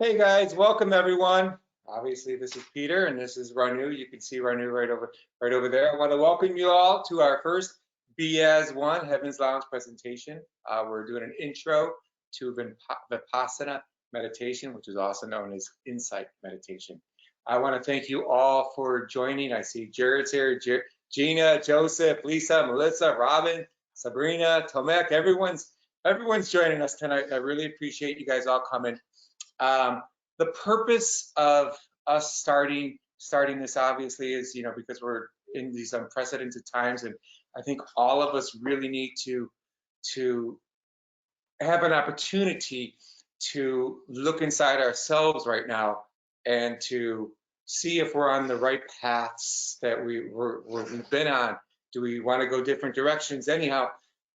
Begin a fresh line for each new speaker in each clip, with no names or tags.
Hey guys, welcome everyone. Obviously, this is Peter and this is Raanu. You can see Raanu right over there. I want to welcome you all to our first BS1 Heaven's Lounge presentation. We're doing an intro to Vipassana meditation, which is also known as insight meditation. I want to thank you all for joining. I see Jared's here, Gina, Joseph, Lisa, Melissa, Robin, Sabrina, Tomek. Everyone's joining us tonight. I really appreciate you guys all coming. The purpose of us starting this obviously is, because we're in these unprecedented times, and I think all of us really need to have an opportunity to look inside ourselves right now and to see if we're on the right paths that we've been on. Do we want to go different directions? Anyhow,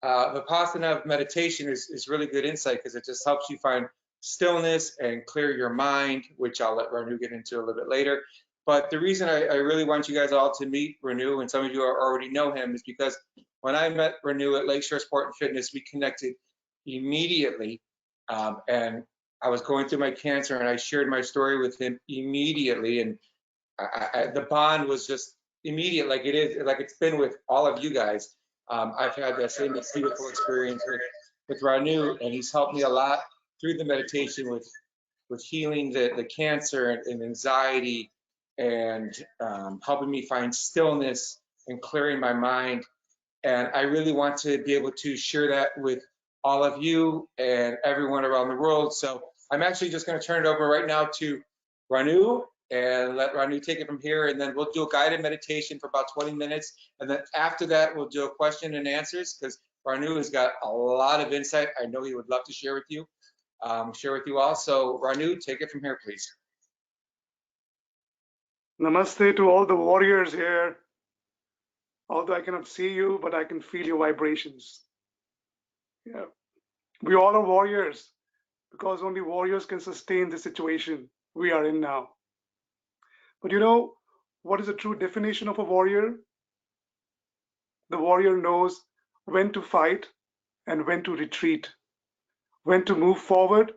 Vipassana meditation is really good insight because it just helps you find stillness and clear your mind, which I'll let Raanu get into a little bit later. But the reason I really want you guys all to meet Raanu, and some of you already know him, is because when I met Raanu at Lakeshore Sport and Fitness, we connected immediately. And I was going through my cancer and I shared my story with him immediately. And the bond was just immediate, like it's been with all of you guys. I've had that same beautiful experience with Raanu, and he's helped me a lot through the meditation with healing the cancer and anxiety, and helping me find stillness and clearing my mind. And I really want to be able to share that with all of you and everyone around the world. So I'm actually just going to turn it over right now to Raanu and let Raanu take it from here. And then we'll do a guided meditation for about 20 minutes. And then after that, we'll do a question and answers because Raanu has got a lot of insight. I know he would love to share with you. All. So Raanu, take it from here, please.
Namaste to all the warriors here. Although I cannot see you, but I can feel your vibrations. Yeah, we all are warriors because only warriors can sustain the situation we are in now. But you know, what is the true definition of a warrior? The warrior knows when to fight and when to retreat, when to move forward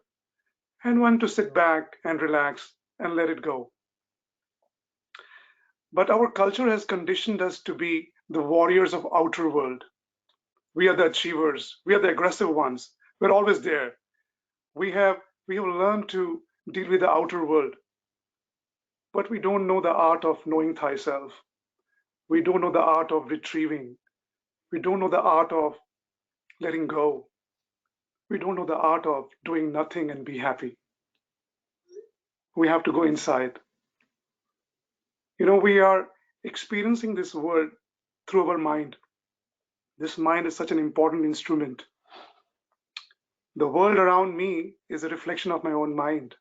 and when to sit back and relax and let it go. But our culture has conditioned us to be the warriors of outer world. We are the achievers. We are the aggressive ones. We're always there. We have learned to deal with the outer world. But we don't know the art of knowing thyself. We don't know the art of retrieving. We don't know the art of letting go. We don't know the art of doing nothing and be happy. We have to go inside. We are experiencing this world through our mind. This mind is such an important instrument. The world around me is a reflection of my own mind.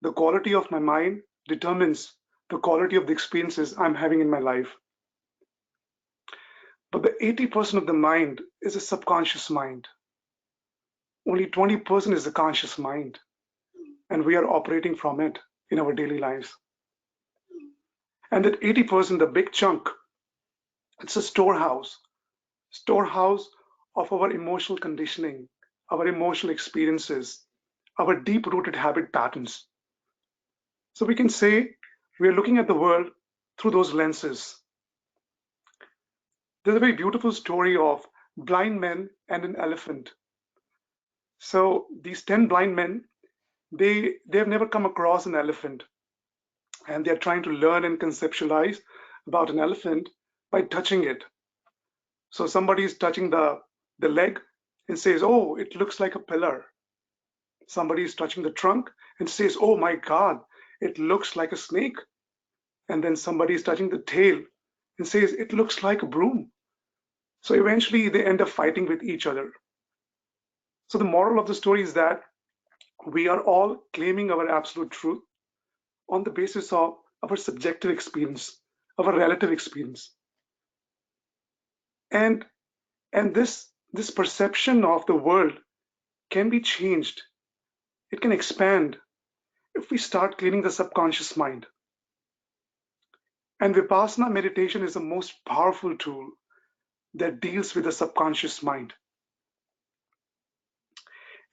The quality of my mind determines the quality of the experiences I'm having in my life. But the 80% of the mind is a subconscious mind. Only 20% is the conscious mind. And we are operating from it in our daily lives. And that 80%, the big chunk, it's a storehouse of our emotional conditioning, our emotional experiences, our deep-rooted habit patterns. So we can say we are looking at the world through those lenses. There's a very beautiful story of blind men and an elephant. So these 10 blind men, they have never come across an elephant. And they're trying to learn and conceptualize about an elephant by touching it. So somebody is touching the leg and says, oh, it looks like a pillar. Somebody is touching the trunk and says, oh my God, it looks like a snake. And then somebody is touching the tail and says, it looks like a broom. So eventually they end up fighting with each other. So the moral of the story is that we are all claiming our absolute truth on the basis of our subjective experience, our relative experience. And this perception of the world can be changed. It can expand if we start cleaning the subconscious mind. And Vipassana meditation is the most powerful tool that deals with the subconscious mind.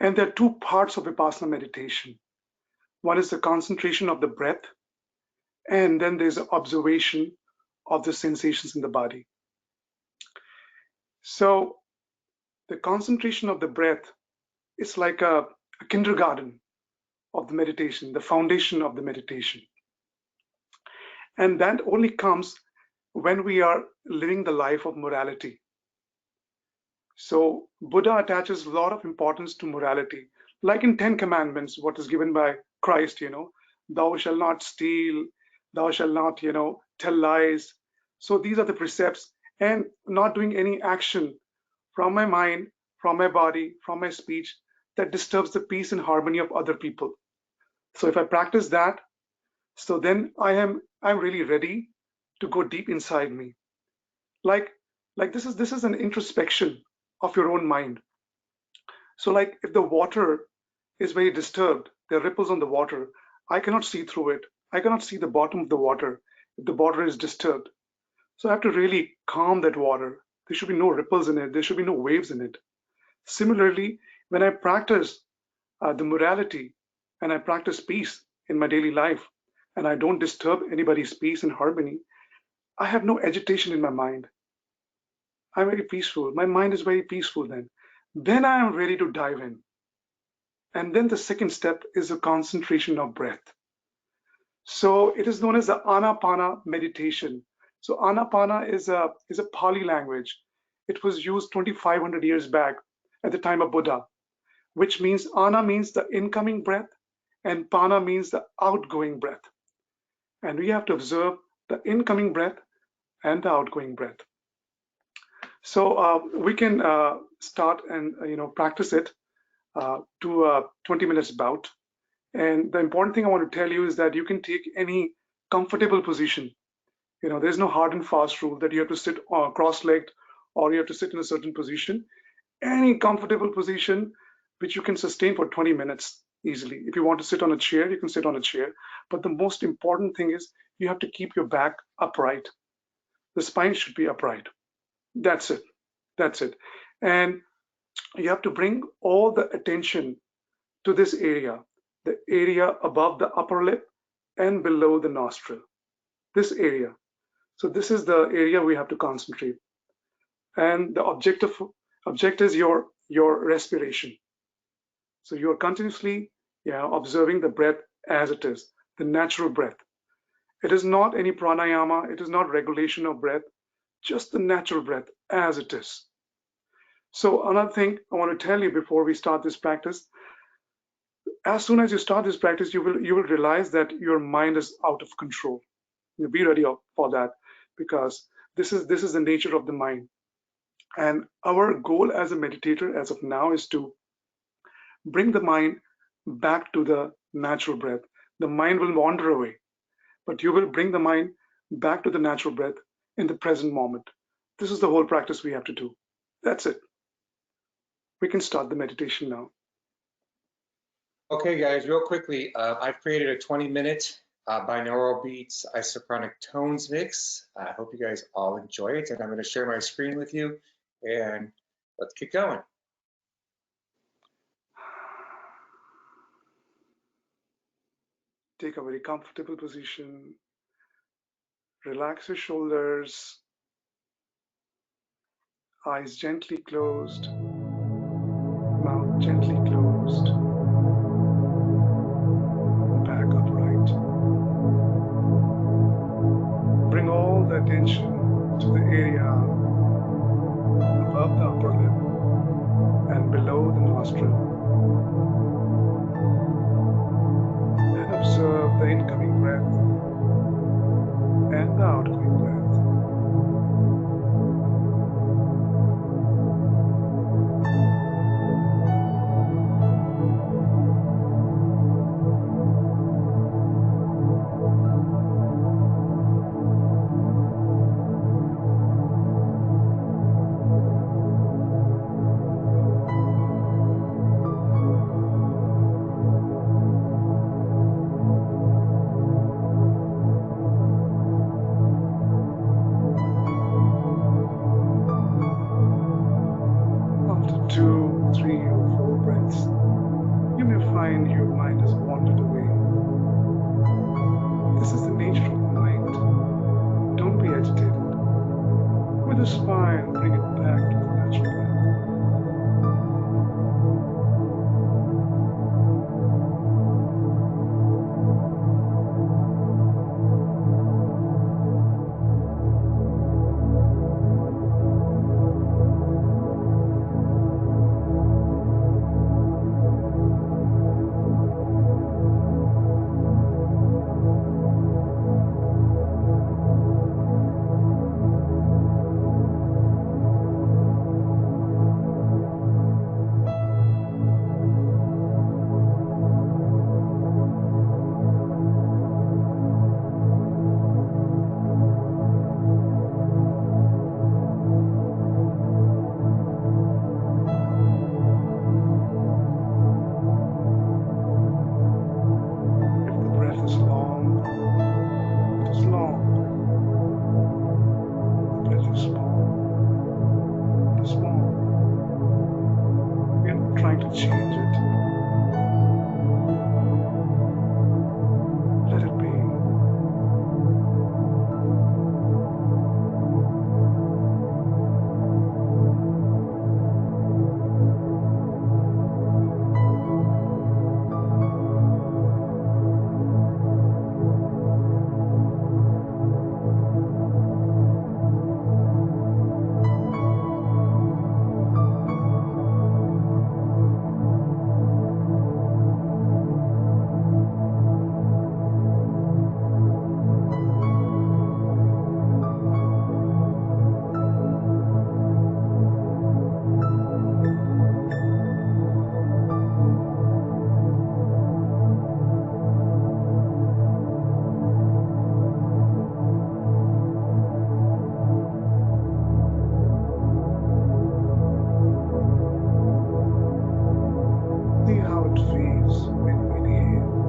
And there are two parts of Vipassana meditation. One is the concentration of the breath, and then there's the observation of the sensations in the body. So the concentration of the breath is like a kindergarten of the meditation, the foundation of the meditation. And that only comes when we are living the life of morality. So Buddha attaches a lot of importance to morality, like in 10 Commandments, what is given by Christ, thou shalt not steal, thou shalt not, tell lies. So these are the precepts, and not doing any action from my mind, from my body, from my speech that disturbs the peace and harmony of other people. So if I practice that, so then I'm really ready to go deep inside me. Like this is an introspection of your own mind. So like if the water is very disturbed, there are ripples on the water, I cannot see through it. I cannot see the bottom of the water if the water is disturbed. So I have to really calm that water. There should be no ripples in it. There should be no waves in it. Similarly, when I practice the morality and I practice peace in my daily life, and I don't disturb anybody's peace and harmony, I have no agitation in my mind. I'm very peaceful. My mind is very peaceful then. Then I am ready to dive in. And then the second step is a concentration of breath. So it is known as the Anapana meditation. So Anapana is a Pali language. It was used 2,500 years back at the time of Buddha, which means Ana means the incoming breath and Pana means the outgoing breath. And we have to observe the incoming breath and the outgoing breath. So we can start and practice it to a 20 minutes bout. And the important thing I want to tell you is that you can take any comfortable position. There's no hard and fast rule that you have to sit cross-legged or you have to sit in a certain position. Any comfortable position which you can sustain for 20 minutes easily. If you want to sit on a chair, you can sit on a chair. But the most important thing is you have to keep your back upright. The spine should be upright. That's it. That's it. And you have to bring all the attention to this area, the area above the upper lip and below the nostril. This area. So this is the area we have to concentrate. And the object is your respiration. So you're continuously observing the breath as it is, the natural breath. It is not any pranayama, it is not regulation of breath, just the natural breath as it is. So another thing I want to tell you before we start this practice, as soon as you start this practice, you will realize that your mind is out of control. You'll be ready for that because this is the nature of the mind. And our goal as a meditator as of now is to bring the mind back to the natural breath. The mind will wander away, but you will bring the mind back to the natural breath in the present moment. This is the whole practice we have to do. That's it. We can start the meditation now.
Okay, guys, real quickly, I've created a 20-minute binaural beats isochronic tones mix. I hope you guys all enjoy it, and I'm going to share my screen with you, and let's get going.
Take a very comfortable position. Relax your shoulders. Eyes gently closed. Mouth gently closed. Back upright. Bring all the attention to the area above the upper lip and below the nostril. And observe the incoming breath and the outgoing breath. After 2, 3, or 4 breaths, you may find your mind has wandered away. This is the nature of the mind. Don't be agitated. With a smile, bring it back to the natural breath. If the breath is long, it is long. If the breath is small, it is small. We are not trying to change it. Let it be. See how it feels when you inhale.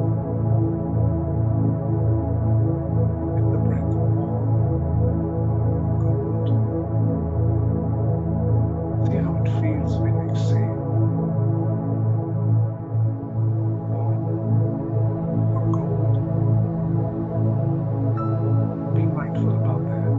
Is the breath warm or cold? See how it feels when you exhale. Warm or cold? Be mindful about that.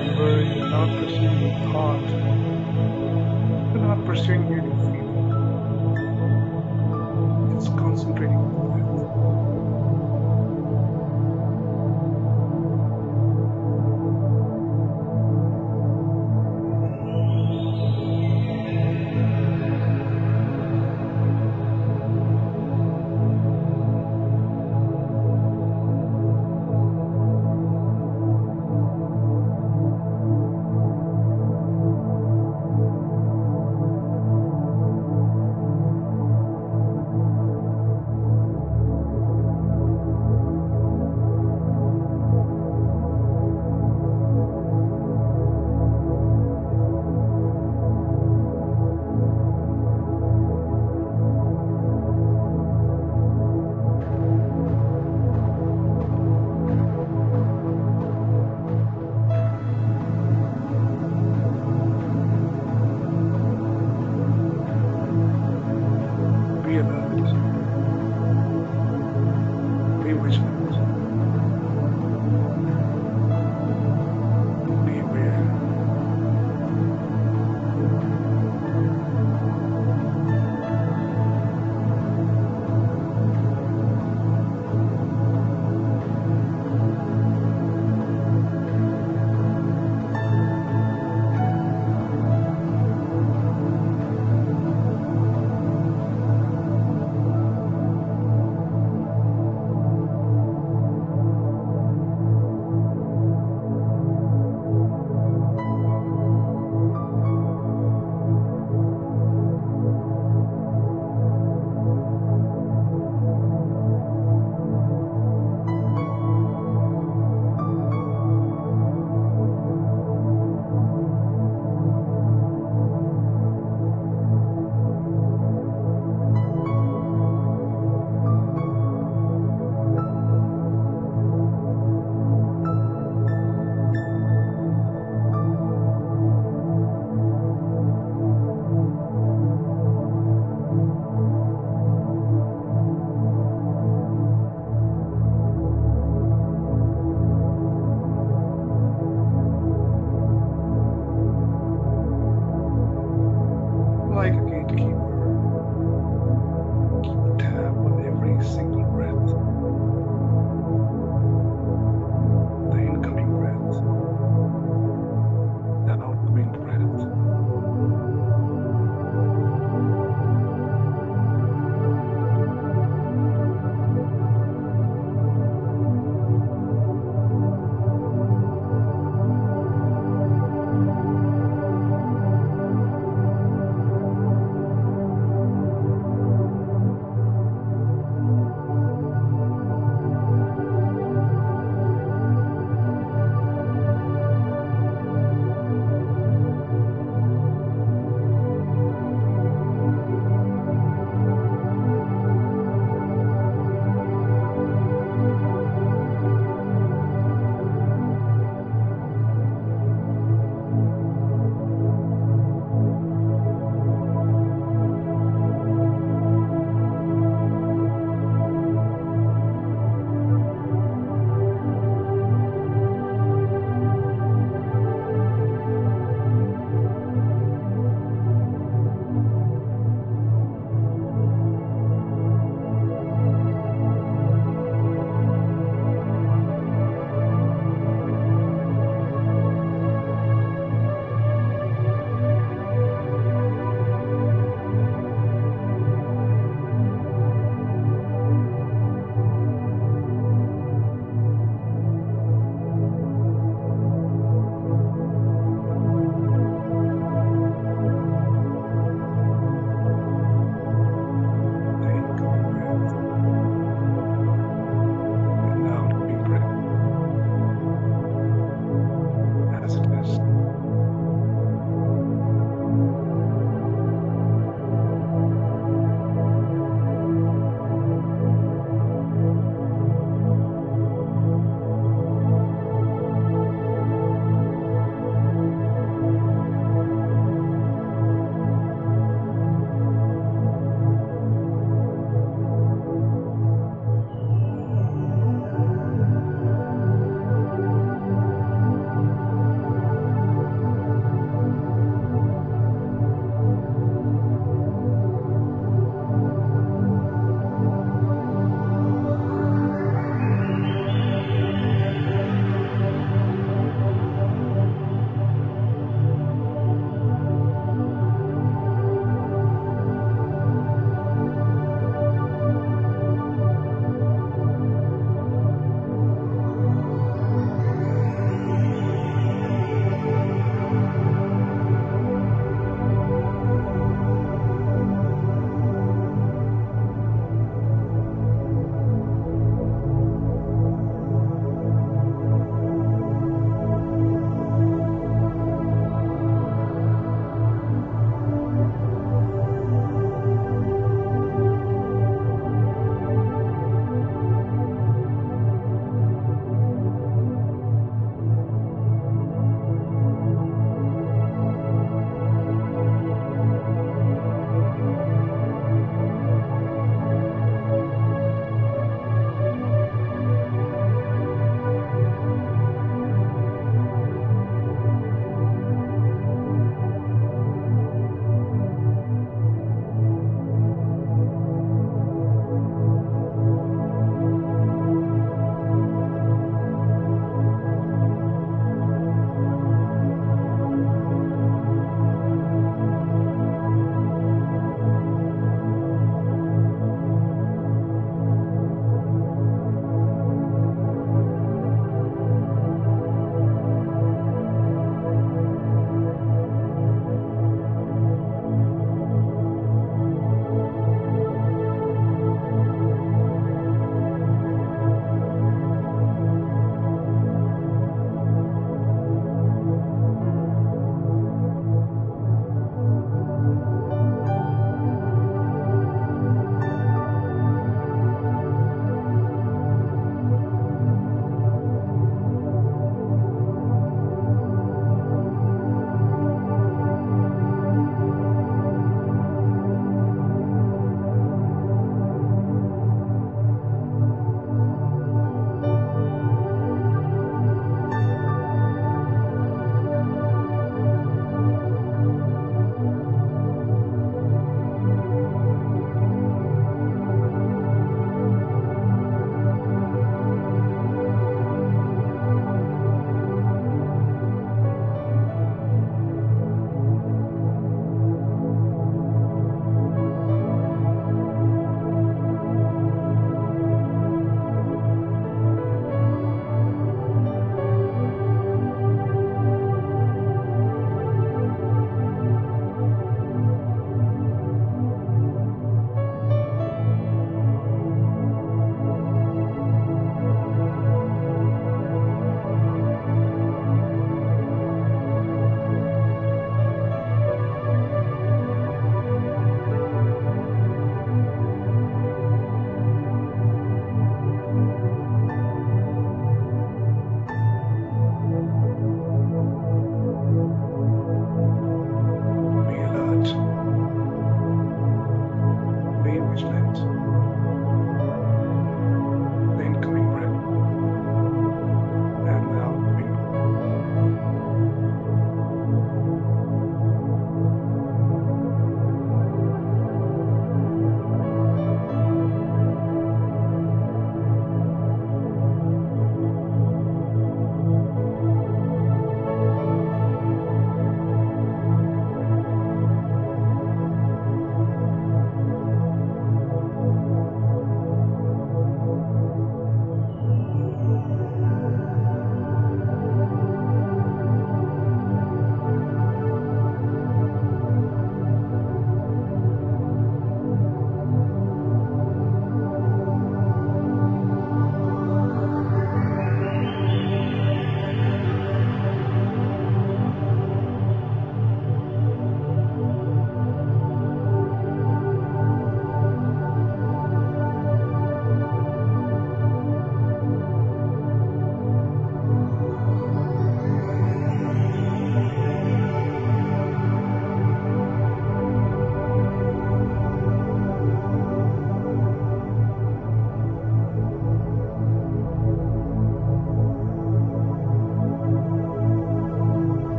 Remember, you're not pursuing any thought. You're not pursuing any feeling. Just concentrating on the breath. Be alert. Be vigilant. Be aware.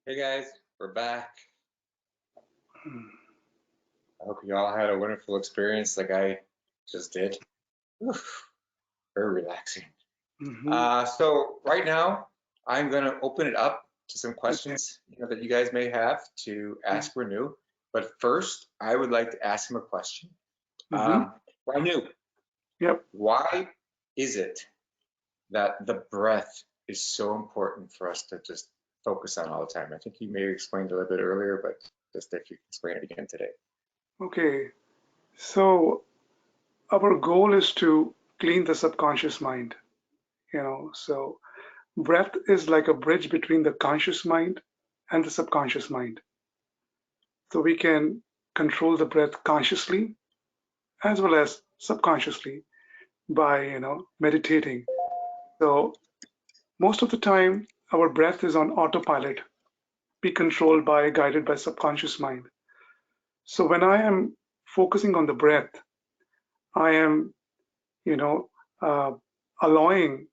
Hey guys, we're back. I hope you all had a wonderful experience like I just did. Oof, very relaxing. So right now, I'm going to open it up to some questions that you guys may have to ask Raanu. But first, I would like to ask him a question. Raanu,
Yep.
why is it that the breath is so important for us to just focus on all the time? I think you may have explained a little bit earlier, but just if you can explain it again today.
Okay. So our goal is to clean the subconscious mind. So breath is like a bridge between the conscious mind and the subconscious mind. So we can control the breath consciously as well as subconsciously by meditating. So most of the time our breath is on autopilot, be controlled by, guided by subconscious mind. So when I am focusing on the breath, I am you know allowing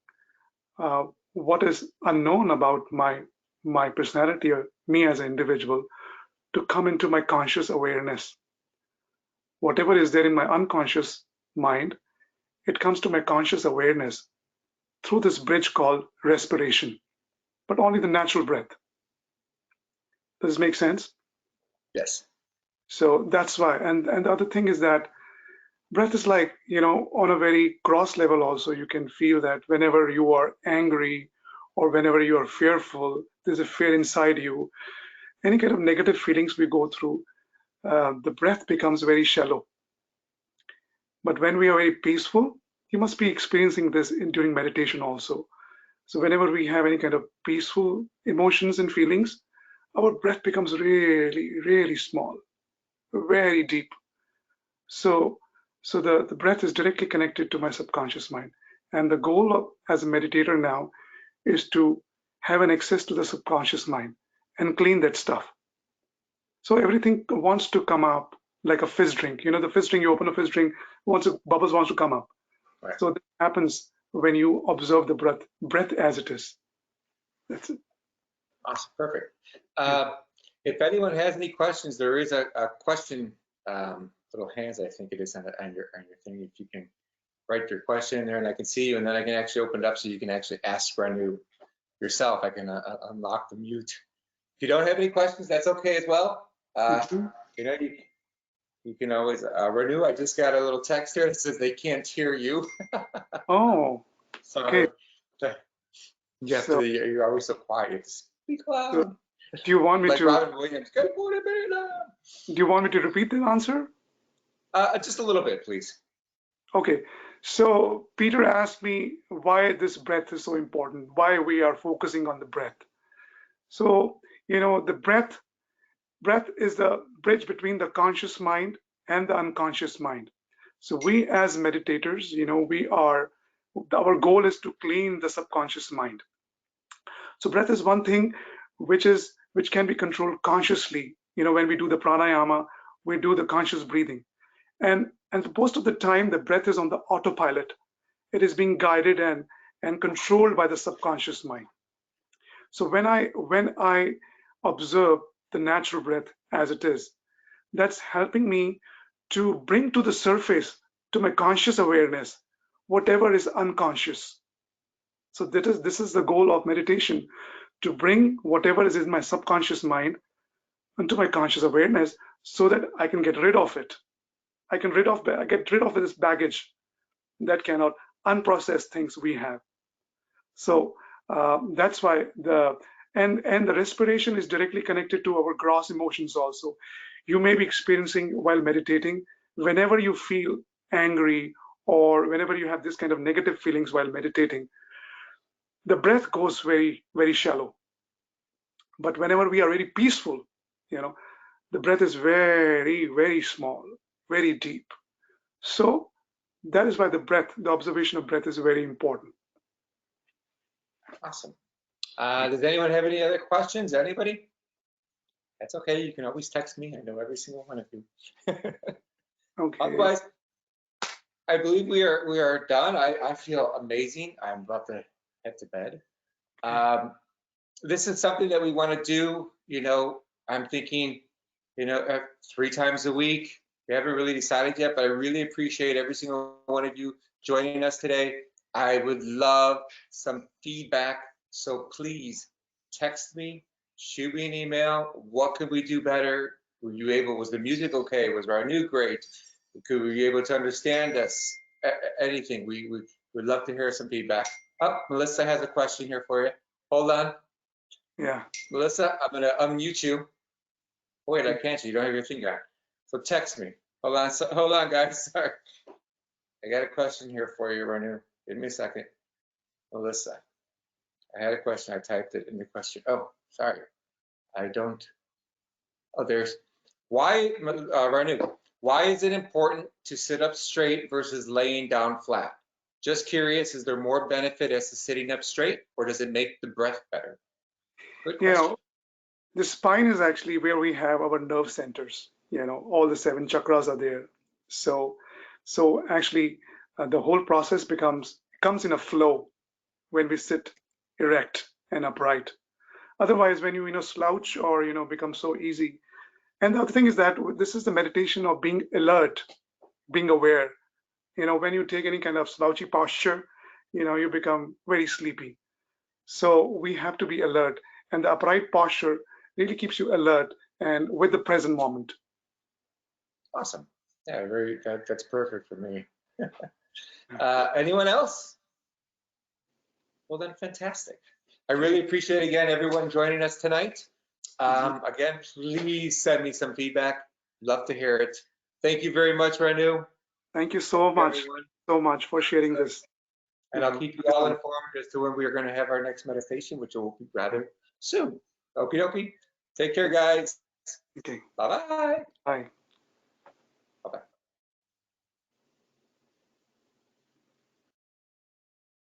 what is unknown about my personality or me as an individual to come into my conscious awareness. Whatever is there in my unconscious mind, it comes to my conscious awareness through this bridge called respiration, but only the natural breath. Does this make sense?
Yes.
So that's why. And the other thing is that breath is like, on a very gross level also, you can feel that whenever you are angry or whenever you are fearful, there's a fear inside you, any kind of negative feelings we go through, the breath becomes very shallow. But when we are very peaceful, you must be experiencing this during meditation also. So whenever we have any kind of peaceful emotions and feelings, our breath becomes really, really small, very deep. So the breath is directly connected to my subconscious mind. And the goal as a meditator now is to have an access to the subconscious mind and clean that stuff. So everything wants to come up like a fizz drink. The fizz drink, you open a fizz drink, bubbles wants to come up.
Right.
So that happens when you observe the breath as it is. That's it.
Awesome. Perfect. If anyone has any questions, there is a question, little hands, I think it is on your thing. If you can write your question in there and I can see you, and then I can actually open it up so you can actually ask Raanu yourself. I can unlock the mute. If you don't have any questions, that's okay as well. You can always, Raanu, I just got a little text here that says they can't hear you.
Oh,
So,
okay.
you're always so quiet. Speak loud.
Do you want me
like
to?
Robin Williams. Good morning, Bernard.
Do you want me to repeat the answer?
Just a little bit, please.
Okay. So Peter asked me why this breath is so important, why we are focusing on the breath. So, the breath is the bridge between the conscious mind and the unconscious mind. So we as meditators, our goal is to clean the subconscious mind. So breath is one thing which can be controlled consciously. When we do the pranayama, we do the conscious breathing. And most of the time the breath is on the autopilot. It is being guided and controlled by the subconscious mind. So when I observe the natural breath as it is, that's helping me to bring to the surface, to my conscious awareness, whatever is unconscious. So this is the goal of meditation, to bring whatever is in my subconscious mind into my conscious awareness so that I can get rid of it. I get rid of this baggage that cannot unprocessed things we have. So that's why the respiration is directly connected to our gross emotions also. You may be experiencing while meditating, whenever you feel angry or whenever you have this kind of negative feelings while meditating, the breath goes very, very shallow. But whenever we are very peaceful, the breath is very, very small, very deep. So that is why the observation of breath is very important.
Awesome. Does anyone have any other questions? Anybody? That's okay. You can always text me. I know every single one of you.
Okay.
Otherwise, I believe we are done. I feel amazing. I'm about to head to bed. this is something that we want to do. I'm thinking, 3 times a week. We haven't really decided yet, but I really appreciate every single one of you joining us today. I would love some feedback, so please text me, shoot me an email. What could we do better? Was the music okay? Was Raanu great? Could we be able to understand us? Anything. We would love to hear some feedback. Oh, Melissa has a question here for you. Hold on.
Yeah.
Melissa, I'm going to unmute you. Oh, wait, I can't. You don't have your finger on. So text me. Hold on, guys. Sorry. I got a question here for you, Raanu. Give me a second. Melissa, I had a question. I typed it in the question. Oh, sorry. I don't. Oh, there's. Why, Raanu, why is it important to sit up straight versus laying down flat? Just curious, is there more benefit as to sitting up straight, or does it make the breath better? Good question.
The spine is actually where we have our nerve centers. All the 7 chakras are there. So actually, the whole process comes in a flow when we sit erect and upright. Otherwise, when you slouch or become so easy. And the other thing is that this is the meditation of being alert, being aware. When you take any kind of slouchy posture, you become very sleepy. So we have to be alert, and the upright posture really keeps you alert and with the present moment.
Awesome. Yeah, that's perfect for me. Anyone else? Well, then fantastic. I really appreciate, again, everyone joining us tonight. Again, please send me some feedback. Love to hear it. Thank you very much, Raanu.
Thank you so much for sharing this.
And I'll keep you all informed as to when we are going to have our next meditation, which will be rather soon. Okie dokie. Take care, guys.
Okay.
Bye-bye.
Bye.